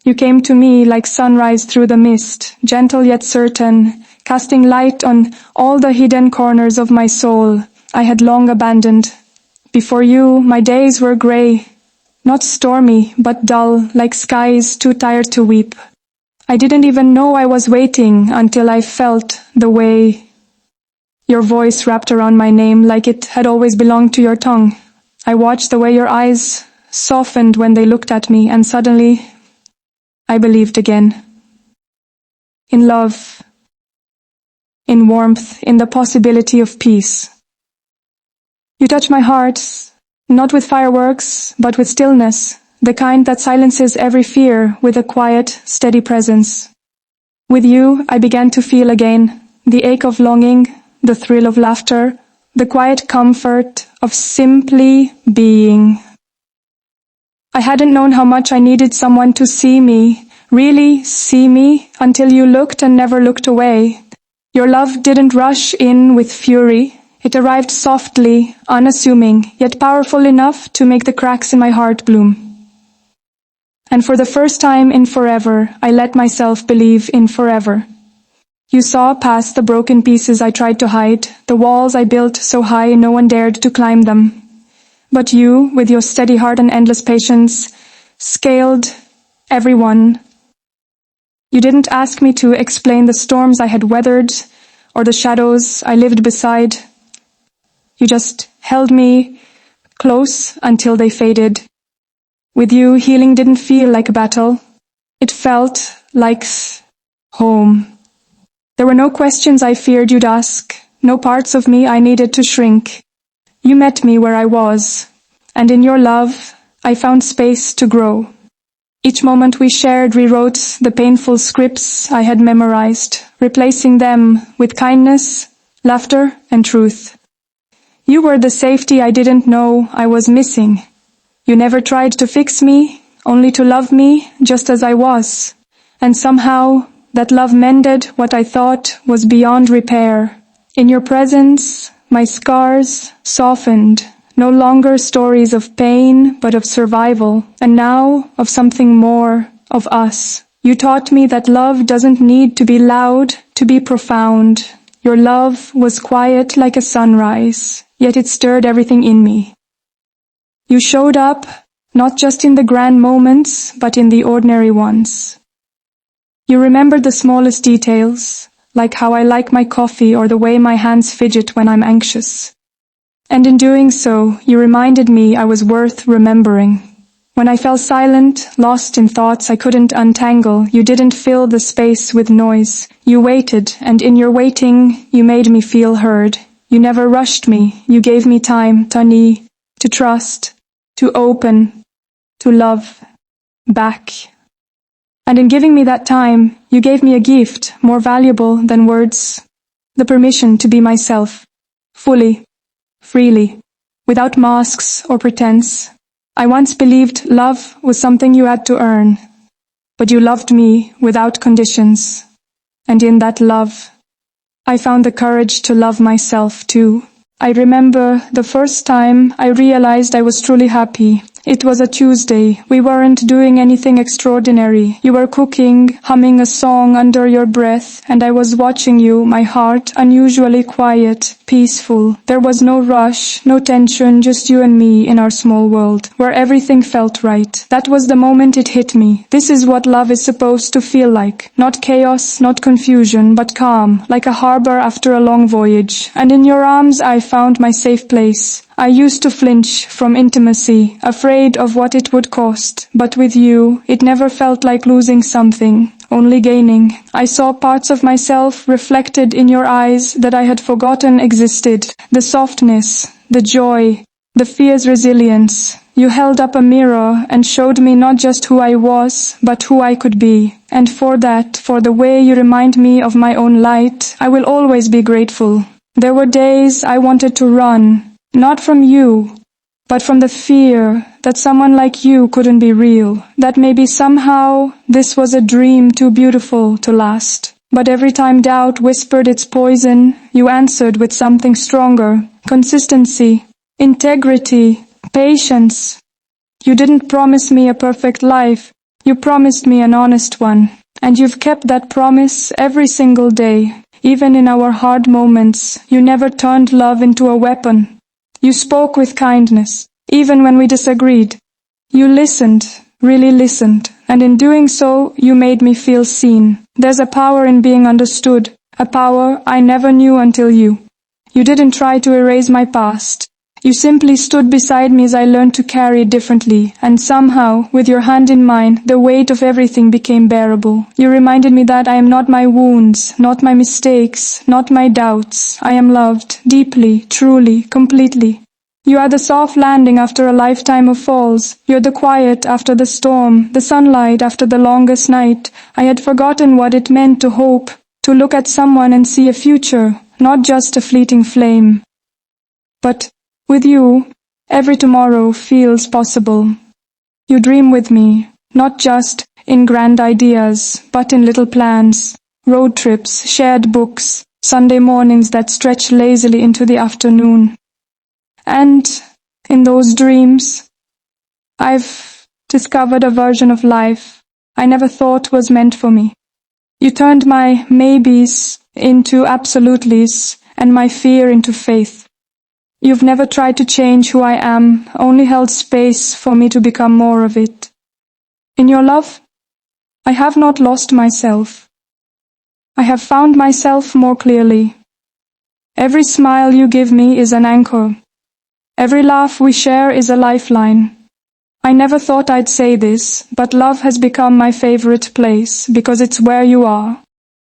You came to me like sunrise through the mist, gentle yet certain, casting light on all the hidden corners of my soul I had long abandoned. Before you, my days were grey, not stormy, but dull, like skies too tired to weep. I didn't even know I was waiting until I felt the way your voice wrapped around my name like it had always belonged to your tongue. I watched the way your eyes softened when they looked at me, and suddenly I believed again. In love, in warmth, in the possibility of peace. You touch my heart, not with fireworks, but with stillness, the kind that silences every fear with a quiet, steady presence. With you, I began to feel again the ache of longing, the thrill of laughter, the quiet comfort of simply being. I hadn't known how much I needed someone to see me, really see me, until you looked and never looked away. Your love didn't rush in with fury. It arrived softly, unassuming, yet powerful enough to make the cracks in my heart bloom. And for the first time in forever, I let myself believe in forever. You saw past the broken pieces I tried to hide, the walls I built so high no one dared to climb them. But you, with your steady heart and endless patience, scaled every one. You didn't ask me to explain the storms I had weathered or the shadows I lived beside. You just held me close until they faded. With you, healing didn't feel like a battle. It felt like home. There were no questions I feared you'd ask, no parts of me I needed to shrink. You met me where I was, and in your love, I found space to grow. Each moment we shared rewrote the painful scripts I had memorized, replacing them with kindness, laughter, and truth. You were the safety I didn't know I was missing. You never tried to fix me, only to love me just as I was. And somehow, that love mended what I thought was beyond repair. In your presence, my scars softened, no longer stories of pain, but of survival, and now of something more, of us. You taught me that love doesn't need to be loud to be profound. Your love was quiet like a sunrise, yet it stirred everything in me. You showed up, not just in the grand moments, but in the ordinary ones. You remembered the smallest details, like how I like my coffee or the way my hands fidget when I'm anxious. And in doing so, you reminded me I was worth remembering. When I fell silent, lost in thoughts I couldn't untangle, you didn't fill the space with noise. You waited, and in your waiting, you made me feel heard. You never rushed me. You gave me time, Tani, to trust, to open, to love, back. And in giving me that time, you gave me a gift more valuable than words, the permission to be myself, fully, freely, without masks or pretense. I once believed love was something you had to earn, but you loved me without conditions. And in that love, I found the courage to love myself too. I remember the first time I realized I was truly happy. It was a Tuesday. We weren't doing anything extraordinary. You were cooking, humming a song under your breath, and I was watching you, my heart unusually quiet, peaceful. There was no rush, no tension, just you and me in our small world, where everything felt right. That was the moment it hit me. This is what love is supposed to feel like. Not chaos, not confusion, but calm, like a harbor after a long voyage. And in your arms I found my safe place. I used to flinch from intimacy, afraid of what it would cost. But with you, it never felt like losing something, only gaining. I saw parts of myself reflected in your eyes that I had forgotten existed. The softness, the joy, the fierce resilience. You held up a mirror and showed me not just who I was, but who I could be. And for that, for the way you remind me of my own light, I will always be grateful. There were days I wanted to run. Not from you, but from the fear that someone like you couldn't be real, that maybe somehow this was a dream too beautiful to last. But every time doubt whispered its poison, you answered with something stronger: consistency, integrity, patience. You didn't promise me a perfect life, You promised me an honest one, and you've kept that promise every single day. Even in our hard moments, you never turned love into a weapon. You spoke with kindness, even when we disagreed. You listened, really listened, and in doing so, you made me feel seen. There's a power in being understood, a power I never knew until you. You didn't try to erase my past. You simply stood beside me as I learned to carry it differently, and somehow, with your hand in mine, the weight of everything became bearable. You reminded me that I am not my wounds, not my mistakes, not my doubts. I am loved, deeply, truly, completely. You are the soft landing after a lifetime of falls. You're the quiet after the storm, the sunlight after the longest night. I had forgotten what it meant to hope, to look at someone and see a future, not just a fleeting flame. But with you, every tomorrow feels possible. You dream with me, not just in grand ideas, but in little plans, road trips, shared books, Sunday mornings that stretch lazily into the afternoon. And in those dreams, I've discovered a version of life I never thought was meant for me. You turned my maybes into absolutely's and my fear into faith. You've never tried to change who I am, only held space for me to become more of it. In your love, I have not lost myself. I have found myself more clearly. Every smile you give me is an anchor. Every laugh we share is a lifeline. I never thought I'd say this, but love has become my favorite place, because it's where you are,